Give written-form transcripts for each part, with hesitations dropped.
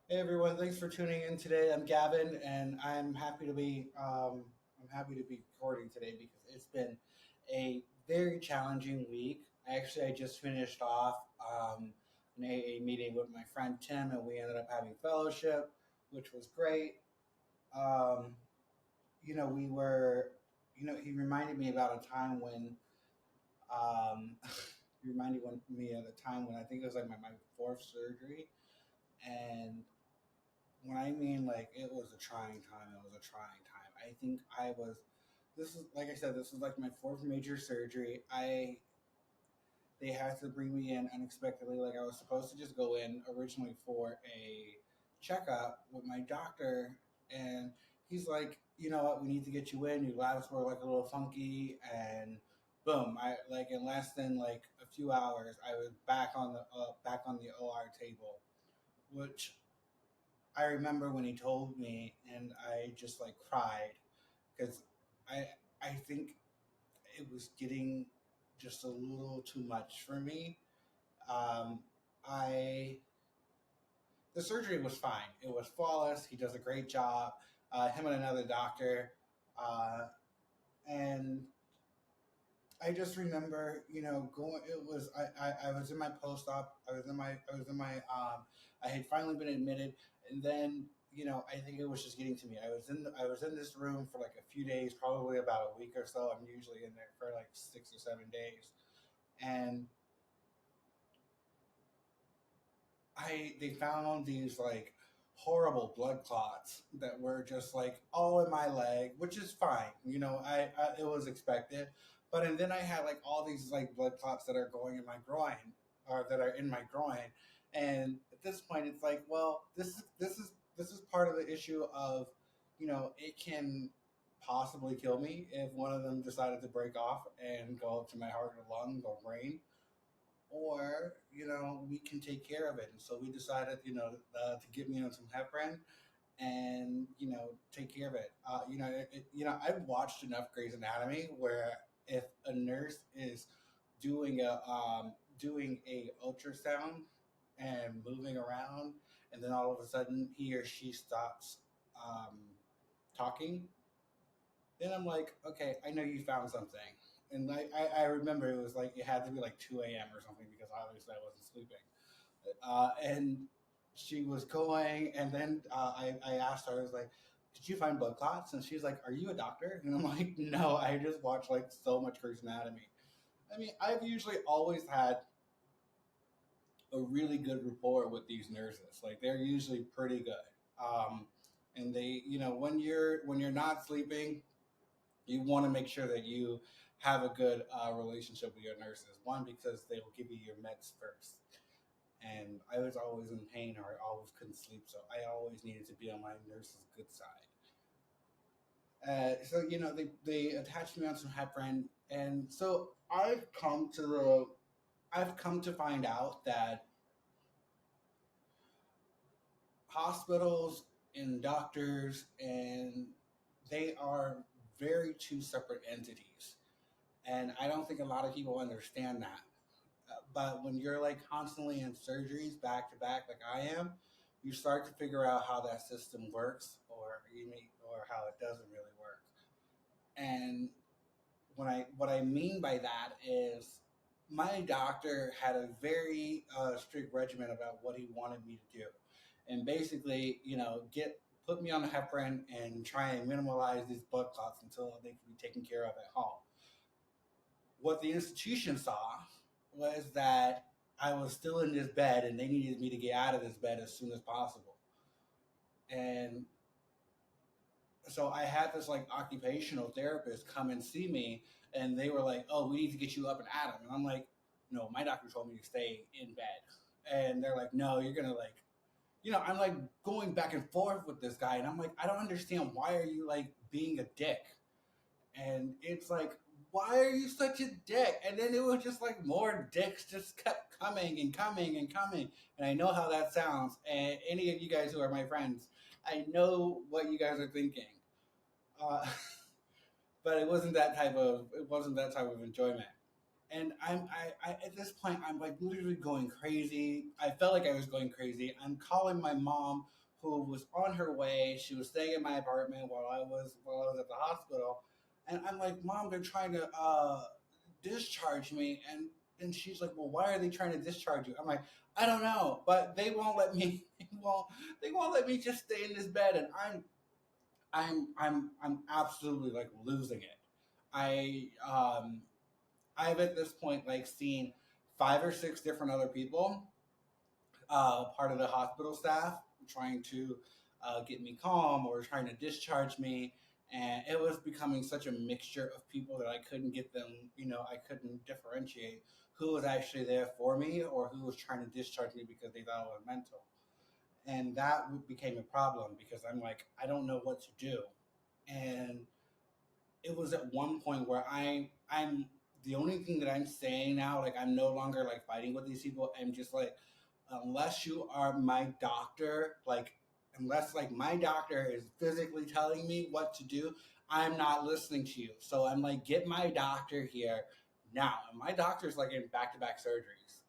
Hey everyone, thanks for tuning in today. I'm Gavin, and I'm happy to be recording today because it's been a very challenging week. I just finished off an AA meeting with my friend Tim, and we ended up having fellowship, which was great. Um, we were, he reminded me about a time when um, he reminded me of a time when I think it was like my fourth surgery, and when I mean like it was a trying time, it was a trying time. I think I was. This is like I said. This is like my fourth major surgery. They had to bring me in unexpectedly. Like I was supposed to just go in originally for a checkup with my doctor, and he's like, you know what, we need to get you in. Your labs were like a little funky, and boom, I like in less than like a few hours, I was back on the OR table, which I remember when he told me, and I just like cried because I I think it was getting just a little too much for me. Um, I The surgery was fine. It was flawless. He does a great job. Him and another doctor, uh, and I just remember, going. It was I was in my post op. I had finally been admitted, and then I think it was just getting to me. I was in this room for like a few days, probably about a week or so. I'm usually in there for like 6 or 7 days, and I they found these like horrible blood clots that were just like all in my leg, which is fine. I it was expected. But and then I had like all these like blood clots that are going in my groin or that are in my groin. And at this point it's like, well, this is part of the issue of, it can possibly kill me if one of them decided to break off and go up to my heart or lung or brain, or we can take care of it. And so we decided, to give me some heparin and take care of it. I've watched enough Grey's Anatomy where if a nurse is doing a ultrasound and moving around, and then all of a sudden he or she stops um, talking, then I'm like, okay, I know you found something. And I remember it was like it had to be like 2 a.m. or something because obviously I wasn't sleeping. And she was going, and then I asked her, I was like, "Did you find blood clots?" And she's like, "Are you a doctor?" And I'm like, "No, I just watch like so much Grey's Anatomy." I mean, I've usually always had a really good rapport with these nurses. Like they're usually pretty good. Um, and they, when you're not sleeping, you want to make sure that you have a good relationship with your nurses. One, because they will give you your meds first. And I was always in pain, or I always couldn't sleep, so I always needed to be on my nurse's good side. So they attached me on some heparin, and so I've come to find out that hospitals and doctors and they are very two separate entities, and I don't think a lot of people understand that. But when you're like constantly in surgeries back to back, like I am, you start to figure out how that system works, or how it doesn't really work. And what I mean by that is, my doctor had a very strict regimen about what he wanted me to do, and basically, get put me on the heparin and try and minimize these blood clots until they can be taken care of at home. What the institution saw was that I was still in this bed and they needed me to get out of this bed as soon as possible. And so I had this like occupational therapist come and see me, and they were like, "Oh, we need to get you up and at him." And I'm like, "No, my doctor told me to stay in bed." And they're like, "No, you're gonna like," I'm like going back and forth with this guy, and I'm like, I don't understand, why are you like being a dick? And it's like, why are you such a dick? And then it was just like more dicks just kept coming and coming and coming. And I know how that sounds. And any of you guys who are my friends, I know what you guys are thinking. Uh, but it wasn't that type of enjoyment. And I at this point I'm like literally going crazy. I felt like I was going crazy. I'm calling my mom, who was on her way. She was staying in my apartment while I was at the hospital, and I'm like, Mom, they're trying to discharge me, and she's like, well, why are they trying to discharge you? I'm like, I don't know, but they won't let me. They won't let me just stay in this bed, and I'm absolutely like losing it. I I've at this point like seen 5 or 6 different other people, part of the hospital staff, trying to get me calm or trying to discharge me, and it was becoming such a mixture of people that I couldn't get them. I couldn't differentiate who was actually there for me or who was trying to discharge me because they thought I was mental, and that became a problem because I'm like, I don't know what to do, and it was at one point where I'm the only thing that I'm saying now, like I'm no longer like fighting with these people. I'm just like, unless you are my doctor, like unless like my doctor is physically telling me what to do, I'm not listening to you. So I'm like, get my doctor here now. And my doctor's like in back to back surgeries.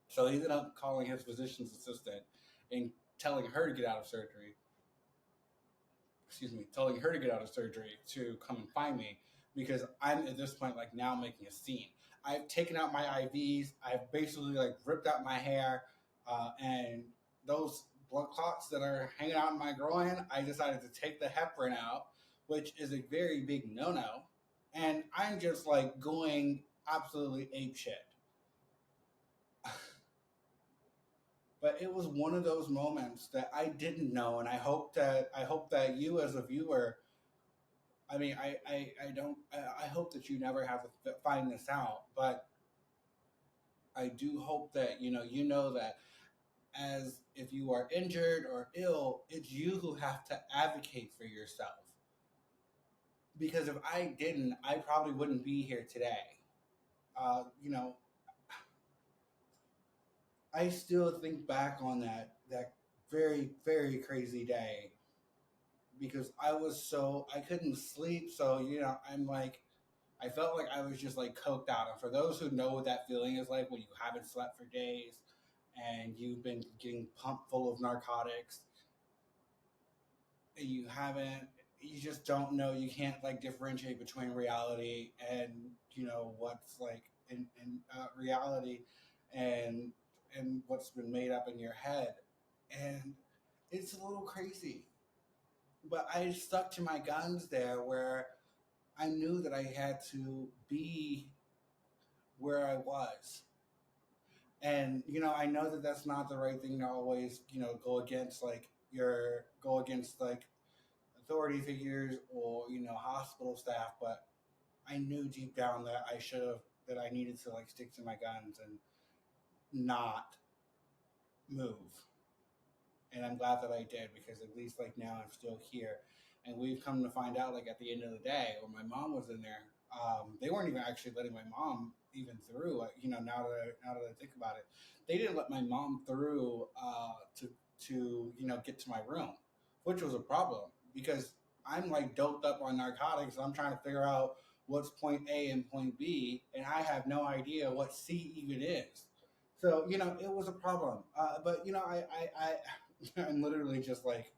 So he ended up calling his physician's assistant and telling her to get out of surgery, telling her to get out of surgery to come and find me because I'm at this point like now making a scene. I've taken out my IVs. I've basically like ripped out my hair, and those blood clots that are hanging out in my groin. I decided to take the heparin out, which is a very big no-no, and I'm just like going absolutely ape shit. But it was one of those moments that I didn't know, and I hope that you as a viewer, I mean, I don't. I hope that you never have to find this out, but I do hope that you know that as if you are injured or ill, it's you who have to advocate for yourself. Because if I didn't, I probably wouldn't be here today. Uh, you know, I still think back on that very very crazy day because I couldn't sleep. So I'm like I felt like I was just like coked out. And for those who know what that feeling is like when you haven't slept for days and you've been getting pumped full of narcotics and you just don't know, you can't like differentiate between reality and what's like in reality and what's been made up in your head. And it's a little crazy. But I stuck to my guns there where I knew that I had to be where I was. And I know that that's not the right thing to always go against like authority figures or hospital staff, but I knew deep down that I needed to like stick to my guns and not move. And I'm glad that I did because at least like now I'm still here. And we've come to find out like at the end of the day, when my mom was in there, they weren't even actually letting my mom even through. Now that I think about it, they didn't let my mom through to get to my room, which was a problem because I'm like doped up on narcotics. I'm trying to figure out what's point A and point B, and I have no idea what C even is. So it was a problem. But I'm literally just like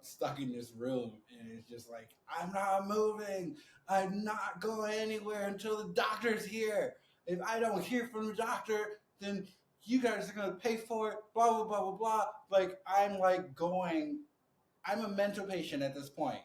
stuck in this room, and it's just like I'm not moving. I'm not going anywhere until the doctor's here. If I don't hear from the doctor, then you guys are gonna pay for it. Blah blah blah blah blah. Like I'm like going. I'm a mental patient at this point.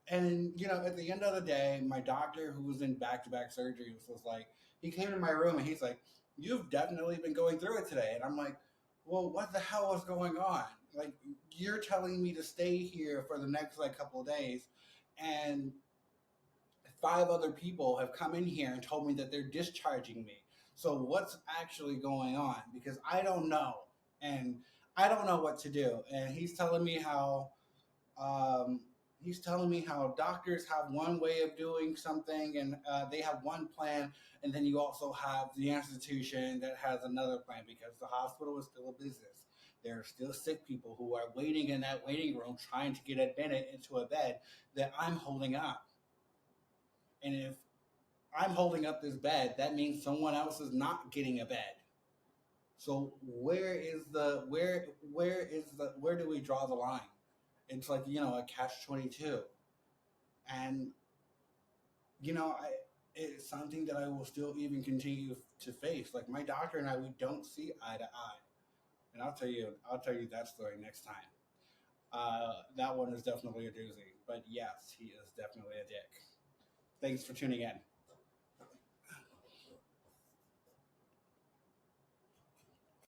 And at the end of the day, my doctor, who was in back-to-back surgeries, was like, he came to my room and he's like, "You've definitely been going through it today." And I'm like, "Well, what the hell is going on? Like, you're telling me to stay here for the next like couple of days, and 5 other people have come in here and told me that they're discharging me. So what's actually going on? Because I don't know, and I don't know what to do." And um, he's telling me how doctors have one way of doing something and they have one plan, and then you also have the institution that has another plan because the hospital is still a business. There are still sick people who are waiting in that waiting room trying to get admitted into a bed that I'm holding up. And if I'm holding up this bed, that means someone else is not getting a bed. So where do we draw the line? It's like, a catch 22. And it's something that I will still even continue to face. Like my doctor and I, we don't see eye to eye. And I'll tell you that story next time. That one is definitely a doozy. But yes, he is definitely a dick. Thanks for tuning in.